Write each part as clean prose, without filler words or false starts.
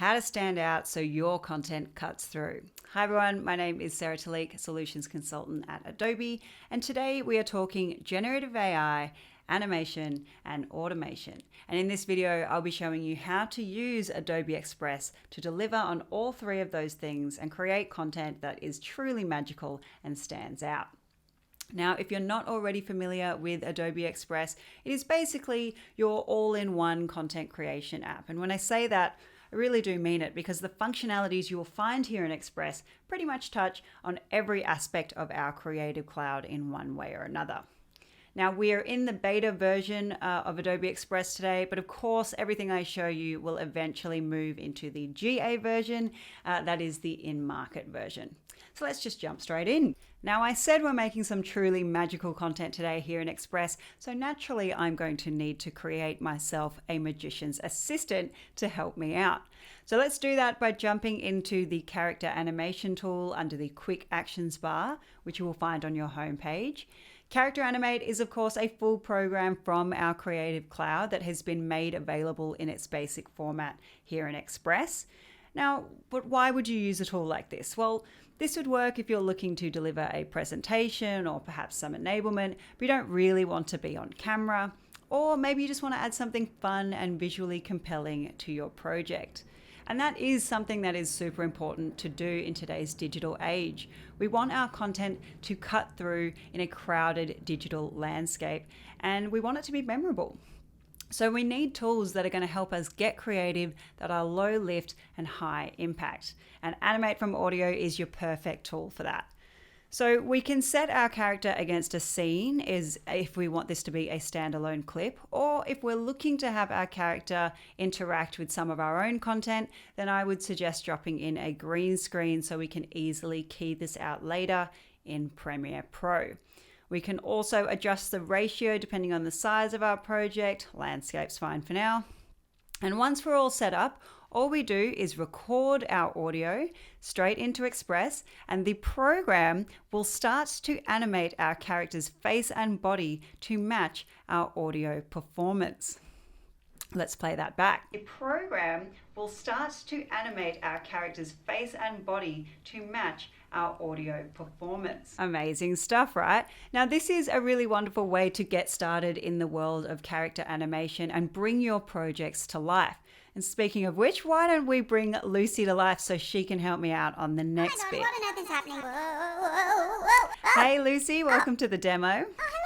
how to stand out so your content cuts through. Hi everyone, my name is Sarah Talik, Solutions Consultant at Adobe, and today we are talking generative AI, animation, and automation. And in this video, I'll be showing you how to use Adobe Express to deliver on all three of those things and create content that is truly magical and stands out. Now, if you're not already familiar with Adobe Express, it is basically your all-in-one content creation app. And when I say that, I really do mean it, because the functionalities you will find here in Express pretty much touch on every aspect of our Creative Cloud in one way or another. Now, we are in the beta version of Adobe Express today, but of course, everything I show you will eventually move into the GA version, that is the in-market version. So let's just jump straight in. Now, I said we're making some truly magical content today here in Express, so naturally I'm going to need to create myself a magician's assistant to help me out. So let's do that by jumping into the character animation tool under the quick actions bar, which you will find on your homepage. Character Animate is of course a full program from our Creative Cloud that has been made available in its basic format here in Express. Now, but why would you use a tool like this? Well, this would work if you're looking to deliver a presentation or perhaps some enablement, but you don't really want to be on camera, or maybe you just want to add something fun and visually compelling to your project. And that is something that is super important to do in today's digital age. We want our content to cut through in a crowded digital landscape, and we want it to be memorable. So we need tools that are going to help us get creative, that are low lift and high impact. And Animate from Audio is your perfect tool for that. So we can set our character against a scene if we want this to be a standalone clip, or if we're looking to have our character interact with some of our own content, then I would suggest dropping in a green screen so we can easily key this out later in Premiere Pro. We can also adjust the ratio depending on the size of our project. Landscape's fine for now. And once we're all set up, all we do is record our audio straight into Express, and the program will start to animate our character's face and body to match our audio performance. Let's play that back. The program will start to animate our character's face and body to match our audio performance. Amazing stuff, right? Now, this is a really wonderful way to get started in the world of character animation and bring your projects to life. And speaking of which, why don't we bring Lucy to life so she can help me out on the next bit. What on earth is happening? Whoa. Hey Lucy, welcome to the demo.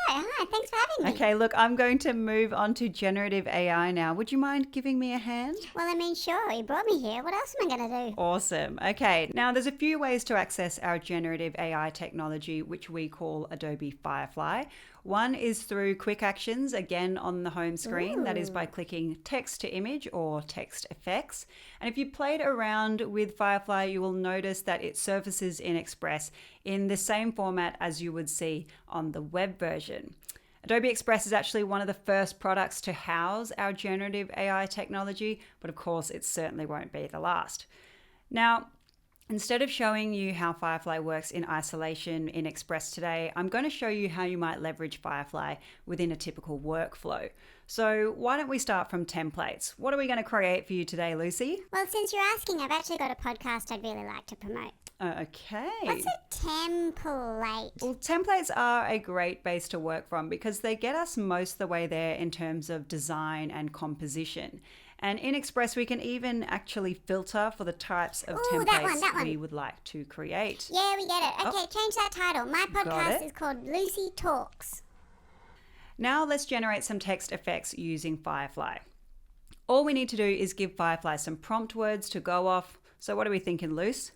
Hi, thanks for having me. Okay, look, I'm going to move on to generative AI now. Would you mind giving me a hand? Well, I mean, sure, you brought me here. What else am I going to do? Awesome. Okay, now there's a few ways to access our generative AI technology, which we call Adobe Firefly. One is through quick actions, again on the home screen. That is by clicking text to image or text effects. And if you played around with Firefly, you will notice that it surfaces in Express in the same format as you would see on the web version. Adobe Express is actually one of the first products to house our generative AI technology, but of course it certainly won't be the last. Now, instead of showing you how Firefly works in isolation in Express today, I'm going to show you how you might leverage Firefly within a typical workflow. So why don't we start from templates? What are we going to create for you today, Lucy? Well, since you're asking, I've actually got a podcast I'd really like to promote. Okay. What's a template? Well, templates are a great base to work from because they get us most of the way there in terms of design and composition. And in Express, we can even actually filter for the types of templates that one. we would like to create. Yeah, we get it. Okay, change that title. My podcast is called Lucy Talks. Now let's generate some text effects using Firefly. All we need to do is give Firefly some prompt words to go off. So what are we thinking, Luce?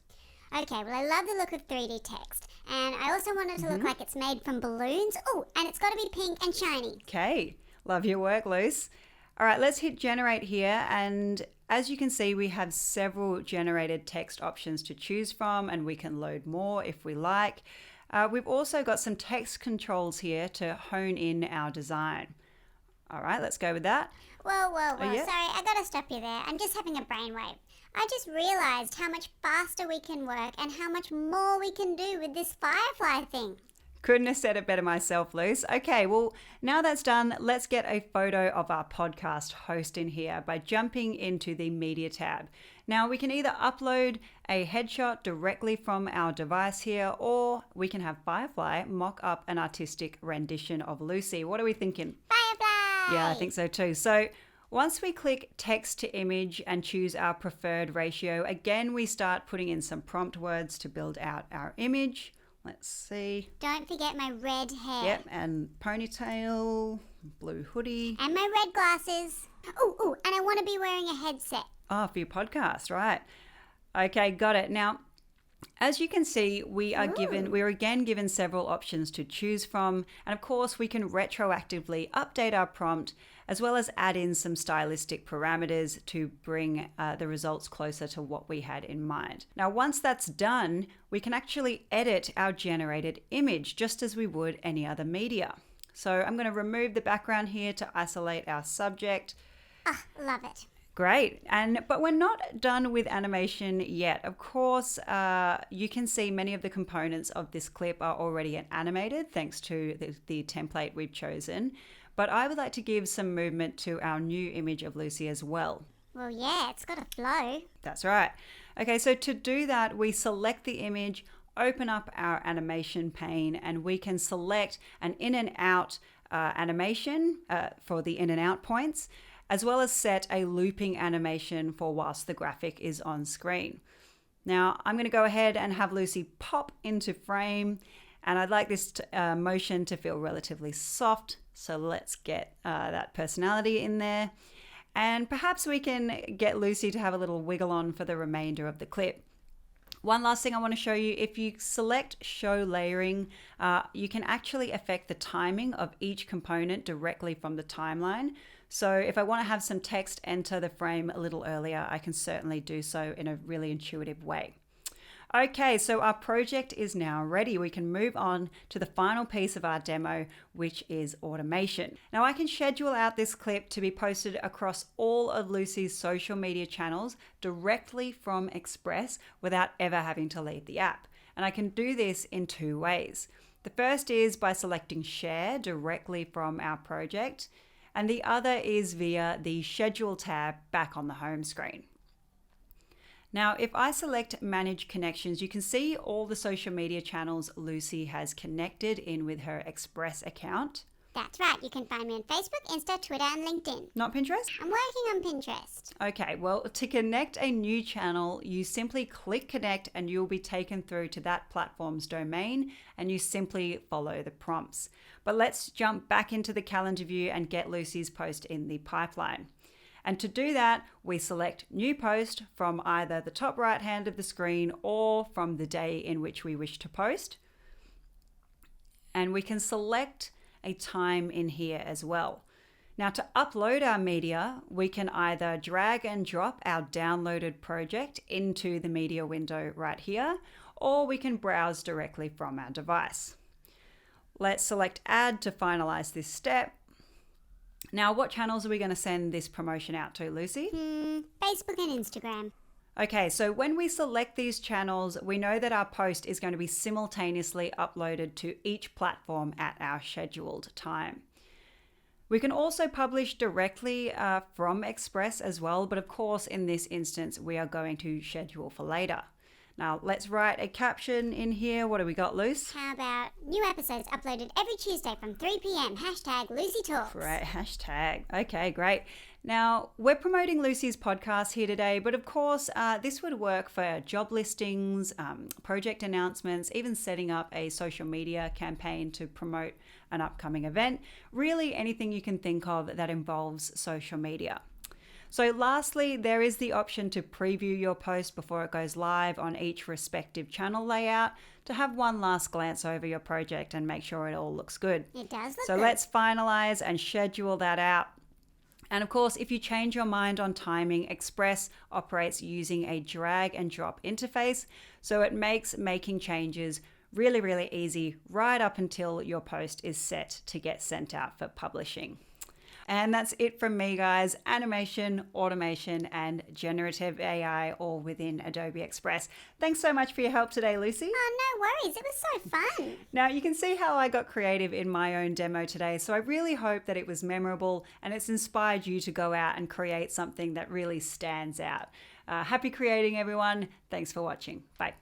Okay, well, I love the look of 3D text. And I also want it to look like it's made from balloons. Oh, and it's got to be pink and shiny. Okay, love your work, Luce. All right, let's hit generate here. And as you can see, we have several generated text options to choose from, and we can load more if we like. We've also got some text controls here to hone in our design. All right, let's go with that. Whoa. Yeah? Sorry, I got to stop you there. I'm just having a brainwave. I just realized how much faster we can work and how much more we can do with this Firefly thing. Couldn't have said it better myself, Luce. Okay, well, now that's done, let's get a photo of our podcast host in here by jumping into the Media tab. Now, we can either upload a headshot directly from our device here, or we can have Firefly mock up an artistic rendition of Lucy. What are we thinking? Firefly! Yeah, I think so too. So once we click text to image and choose our preferred ratio, again, we start putting in some prompt words to build out our image. Let's see. Don't forget my red hair. Yep, and ponytail, blue hoodie. And my red glasses. Oh, and I want to be wearing a headset. Oh, for your podcast, right. Okay, got it. Now, as you can see, we are again given several options to choose from. And of course, we can retroactively update our prompt as well as add in some stylistic parameters to bring the results closer to what we had in mind. Now, once that's done, we can actually edit our generated image just as we would any other media. So I'm going to remove the background here to isolate our subject. Ah, love it. Great. But we're not done with animation yet. Of course, you can see many of the components of this clip are already animated thanks to the template we've chosen. But I would like to give some movement to our new image of Lucy as well. Well, yeah, it's got to flow. That's right. Okay, so to do that, we select the image, open up our animation pane, and we can select an in and out animation for the in and out points, as well as set a looping animation for whilst the graphic is on screen. Now, I'm going to go ahead and have Lucy pop into frame, and I'd like this motion to feel relatively soft, so let's get that personality in there. And perhaps we can get Lucy to have a little wiggle on for the remainder of the clip. One last thing I want to show you, if you select show layering, you can actually affect the timing of each component directly from the timeline. So if I want to have some text enter the frame a little earlier, I can certainly do so in a really intuitive way. Okay, so our project is now ready. We can move on to the final piece of our demo, which is automation. Now I can schedule out this clip to be posted across all of Lucy's social media channels directly from Express without ever having to leave the app. And I can do this in two ways. The first is by selecting share directly from our project, and the other is via the schedule tab back on the home screen. Now, if I select Manage Connections, you can see all the social media channels Lucy has connected in with her Express account. That's right. You can find me on Facebook, Insta, Twitter, and LinkedIn. Not Pinterest? I'm working on Pinterest. Okay, well, to connect a new channel, you simply click Connect and you'll be taken through to that platform's domain, and you simply follow the prompts. But let's jump back into the calendar view and get Lucy's post in the pipeline. And to do that, we select New Post from either the top right hand of the screen or from the day in which we wish to post. And we can select a time in here as well. Now, to upload our media, we can either drag and drop our downloaded project into the media window right here, or we can browse directly from our device. Let's select Add to finalize this step. Now, what channels are we going to send this promotion out to, Lucy? Facebook and Instagram. Okay, so when we select these channels, we know that our post is going to be simultaneously uploaded to each platform at our scheduled time. We can also publish directly from Express as well, but of course, in this instance, we are going to schedule for later. Now, let's write a caption in here. What do we got, Luce? How about new episodes uploaded every Tuesday from 3 p.m. #LucyTalks. Great, hashtag. Okay, great. Now, we're promoting Lucy's podcast here today, but of course, this would work for job listings, project announcements, even setting up a social media campaign to promote an upcoming event. Really, anything you can think of that involves social media. So lastly, there is the option to preview your post before it goes live on each respective channel layout to have one last glance over your project and make sure it all looks good. It does look So good. let's finalize and schedule that out. And of course, if you change your mind on timing, Express operates using a drag and drop interface. So it makes making changes really, really easy right up until your post is set to get sent out for publishing. And that's it from me, guys. Animation, automation, and generative AI all within Adobe Express. Thanks so much for your help today, Lucy. Oh, no worries. It was so fun. Now, you can see how I got creative in my own demo today, so I really hope that it was memorable and it's inspired you to go out and create something that really stands out. Happy creating, everyone. Thanks for watching. Bye.